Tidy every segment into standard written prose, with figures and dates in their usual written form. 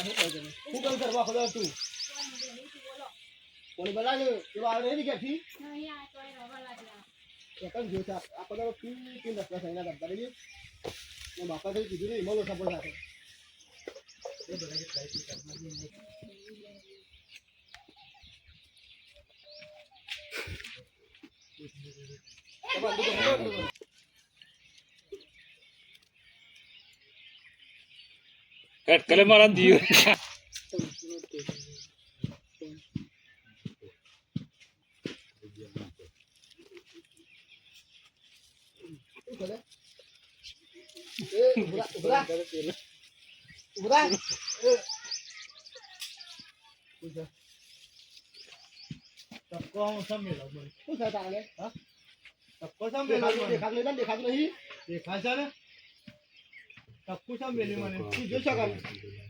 હું કરું કરવા ખબર તું કોને બોલાવે પેલો આવે નહીં ક્યાંથી એકમ જો છે આપણે તો પી રસ્તા થઈને કરતા રહીએ બાપા તો કીધું નહીં મળો સપોર્ટ સાથે કટ કરે મારા દીવ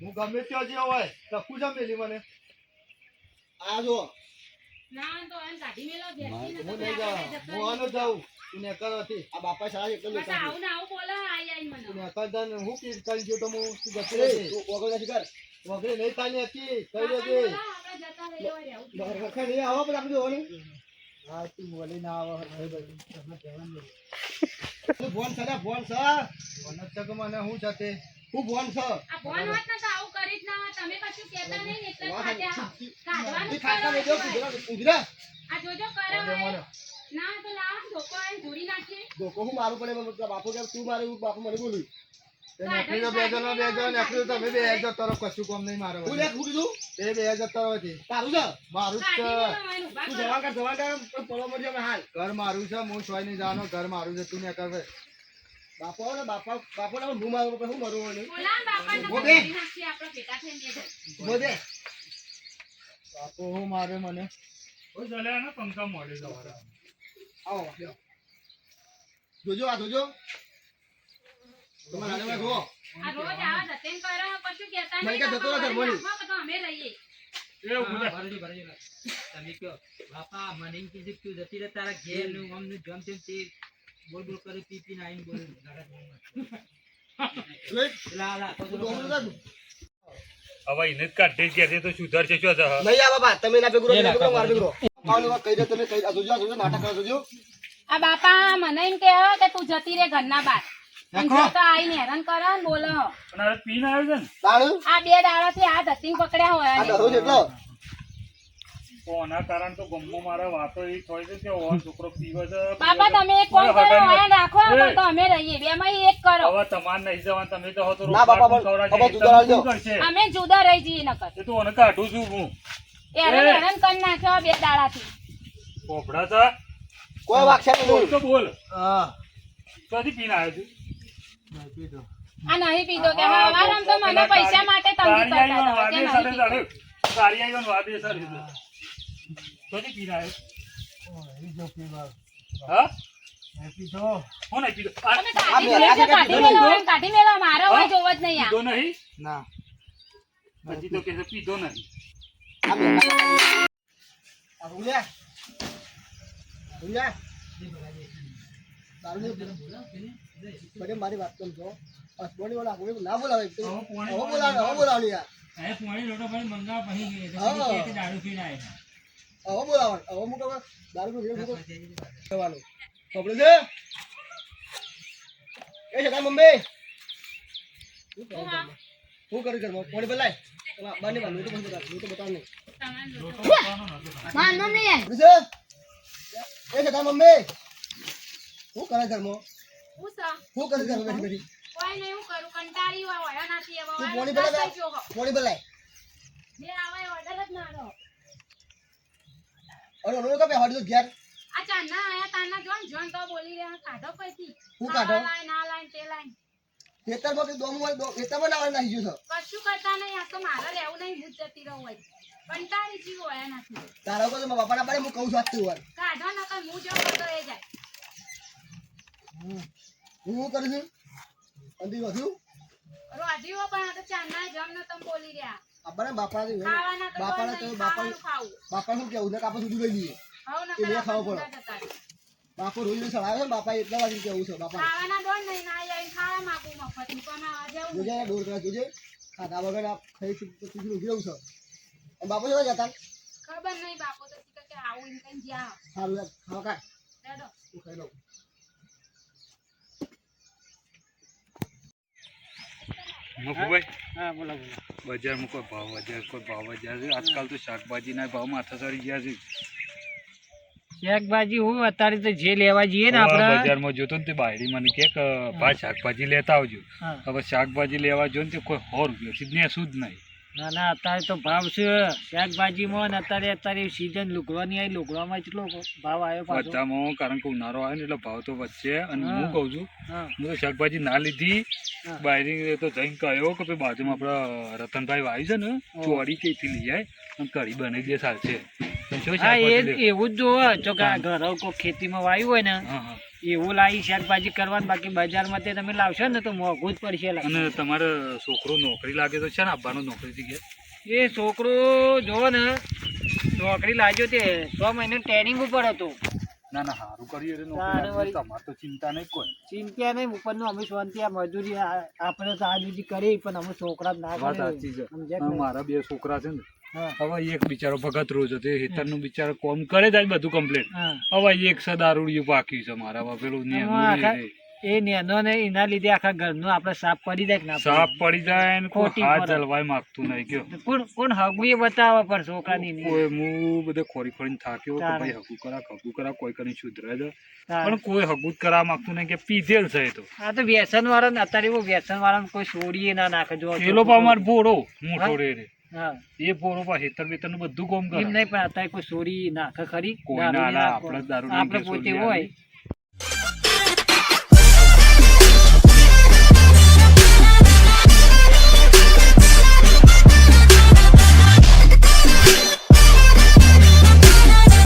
હું ગમે ત્યાં જે હોય ટક્કુ છે મેલી મને આ જો આ બાપા સારા એકદમ હું કરી ગયો તો હું વગરે નહીં તાની હતી કઈ દેજે નહીં આવો પણ આપણે જોવાનું હા તું બોલી ના આવો ફોન છે ને ફોન છે મને શું છે તે હું ફોન છે ધોકો હું મારું પડે બાપુ કે તું મારે બાપુ મને બોલું તમે 2000 તરફ કશું કામ નહીં મારે હું કીધું 2000 તરફ છે તારું છે મારું છે તું જવા કર પડવા મળશે હાલ ઘર મારું છે હું સોય નહીં જવાનો ઘર મારું છે તું ને કર બાપો ને બાપો ને હું મારું હું મરું બાપો હું મારે મને પંખા મળે આવો જોજો આ જોજો તમારે આને જુઓ આ રોજ આવા જતન કરો કશું કહેતા મને નહીં કે જતો રહે બોલી તો અમે રહીએ તમે કયો બાપા મને એમ કીધું તું જતી રહે તારા ઘેર નું અમને જમ તેમ તે બોલ બોલ કરી પી પી આઈને બોલ હવે એને કાઢે કે તો સુધાર છે શું છે નહીં આ બાપા તમે ના ભેગું માર ભેગું આવાનું કહી દે તમે કહી જોજો જોજો નાટક કરો જોજો આ બાપા મને એમ કહે કે તું જતી રે ઘરના બહાર તો આઈને હેરાન કરો ને બોલો પણ હવે પીને આવ્યો છે ને તાણું આ 2 દાડાથી આ ધતિંગ પકડ્યા હોય આ દરો જેટલો ઓના કારણ તો ગમો મારા વાતો એ થોડી છે કે ઓન છોકરો પીવે છે બાપા તમે એક કોમ કરો હોય રાખો તો અમે રહીએ બે માં એક કરો હવે તમાર નહીં જવાનું તમે તો હો તો ના બાપા હવે જુદા આવજો અમે જુદા રહી જઈએ નકર એ તો ઓને કાઢું છું હું હેરાન કરી નાખ્યો 2 દાડાથી પોપડા છે કોઈ વાક્ષે નહીં તો બોલ હા તોથી પીને આવ્યો છું આ નહીં પીધો કે હવારમ તો મને પૈસા માટે તંગી કરતા હતા કે નહીં પીધો. સારી આવી વાદે સારી તોથી પીને આવ્યો હા પીધો હું નહીં પીધો તમે કાઢી મેલો મારો હોય જોવો જ નહીં પીધો નહીં ના પછી તો કે પીધો નહીં આ રૂલ્યા રૂલ્યા તારું બડે મારી વાત સમજો અસબોની વાળા કોઈ ના બોલાવે હવે બોલાવે યાર અરે પોણી લોટો ભાઈ મંગા પછી ગઈ કે દારૂ પીને આવ્યા હવે બોલાવે હવે હું કહું દારૂ નું વિરોધ કરવાનું ખબર છે એ છે મમ્મી હું કરી ઘરમાં પોણી બોલાય બાને બાનું તો બતાવ નહીં માન મમ્મી એ છે મમ્મી હું કરે ઘરમાં પૂછો હું કરે ઘરમાં બેઠી બેઠી કોઈ નહીં હું કરું કંટાળી હોય નથી હવે તું પોણી બોલાય પોણી બોલાય બે આવે ઓર્ડર જ ના લો અરે ઓલો તો બે હડી ઘેર આ ચાના આયા તાના જોન તો બોલી રહ્યા કાઢો પૈથી હું કાઢો ના લાઈન તે લાઈન ખેતરમાં કે દોમ હોય ખેતરમાં ના નાખી ગયું છે કશું કરતા નહીં આ તો મારે રહેવું નહીં હું જ જતી રહું હોય કંટાળી જીવ હોય નથી તારા કોઈ બાપાના બારે હું કહું છું આજ વાર કાઢો નકર હું જો તો એ જાય હું કરું છું અંધી વધ્યું રોજીઓ પણ આ તો ચાના જમ ન તમે બોલી રહ્યા આપણે બાપા ખાવાના તો બાપાને તો બાપા ખાવું બાપા શું કેવું ને કાપા સુધી લઈ લઈએ હવ એ બે ખાવો નકર પડે બાપુ રોજ સળાવે છે બાપા એટલા વાગે કેવું છે બાપા ખાવાના દોન નહીં ના આવીને ખાવા માંગુ મફત કોના જેવું જોજે ડોર કરા જોજે ખાધા વગર આ ખાઈ તું ઉભી રહું છો બાપુ જોવા જતા ખબર નહીં બાપો તો શીખે કે આવું એમ કઈ જ્યાં સારું યાર ખાવા કાઢ રેડો તું ખાઈ લઉં મકુભાઈ હા બોલો બોલો બજારમાં કોઈ ભાવ વધ્યા છે આજકાલ તો શાકભાજીના ભાવ માથા ચડી ગયા છે શાકભાજી હું અત્યારે તો જે લેવા જઈએ ને આપણે બજારમાં જોતો ને તે બાયડી મને કે ભાઈ શાકભાજી લેતા આવજો હા. હવે શાકભાજી લેવા જો ને તે કોઈ 100 રૂપિયા થી નેસું જ નહીં ના ના અત્યારે તો ભાવ છે શાકભાજીમાં ને અત્યારે સીઝન લુગડવાની આવી લુગડવામાં કેટલો ભાવ આવ્યો પાછો બધામાં કારણ કે ઉનાળો આવે ને એટલે ભાવ તો વધશે અને હા. હું કહું છું હા હું તો શાકભાજી ના લીધી હા. બાયડી તો જઈને કહ્યો કે ભાઈ બાજુમાં આપણા રતનભાઈ વાવી છે ને ચોરી કઈથી લઈ જાય અને કઢી બનાવી દે ચાલશે તો શું હા શાકભાજી લે? એવું જ જોવો જો કે ઘરો કોઈ ખેતીમાં વાવ્યું હોય ને હા હા એવું લાવી શાકભાજી કરવાનું બાકી બજારમાં તે તમે લાવશો ને તો મોંઘું જ પડશે અને તમારે છોકરો નોકરી લાગે તો છે ને આપવાનો નોકરીથી ગયા એ છોકરો જોવો ને નોકરી લાગ્યો તે 6 મહિનાનું ટ્રેનિંગ ઉપર હતું ના ના સારું કરીએ એટલે તારે નોકરી વળી- લાગે. તમારે તો ચિંતા નહીં કોઈ ચિંતા નહીં ઉપરનું અમે શાંતિ આ મજૂરી આપણે તો આ સુધી કરી પણ અમે છોકરા જ ના વાત કરે સાચી છે સમજ્યા કે હવે નહીં? મારા 2 છોકરા છે ને હા હવે એક બિચારો ભગત રોજ હતો હેતરનું બિચારો કોમ કરે જ આજ બધું કમ્પ્લીટ હા હવે એક દારૂડિયું પાક્યું છે મારા હવે પેલું નેનું આમાં રે આખા- એ નેનો ને એના લીધે આખા ઘરનું આપણે સાફ પડી જાય કે ના સાપ પડી જાય ને કોઈ ખોટી હાથ પડે. જલવાય માગતું નહીં કયો પડે? કોણ હગવું એ બતાવે પણ છોકરાની નહીં. કોઈ હું બધે ખોરી ખોરીને થાક્યો કે તારે. ભાઈ હગું કરા કોઈ કરીને સુધરાય દે તારે. પણ કોઈ હગું જ કરવા માંગતું નહીં કે પીધેલ છે એ તો આ તો વ્યસન વાળા ને અત્યારે એવું વ્યસન વાળા કોઈ છોડીએ ના નાખે જો પેલો પા અમાર બોરો મોટો રે રે હા એ બોરો પા હેતર બેતર નું બધું કોમ કરે એમ નહીં પણ અત્યારે કોઈ ચોરી નાખે ખરી કોઈ દારૂની ના ના નાખો. આપણે દારૂ આપણે પોતે હોય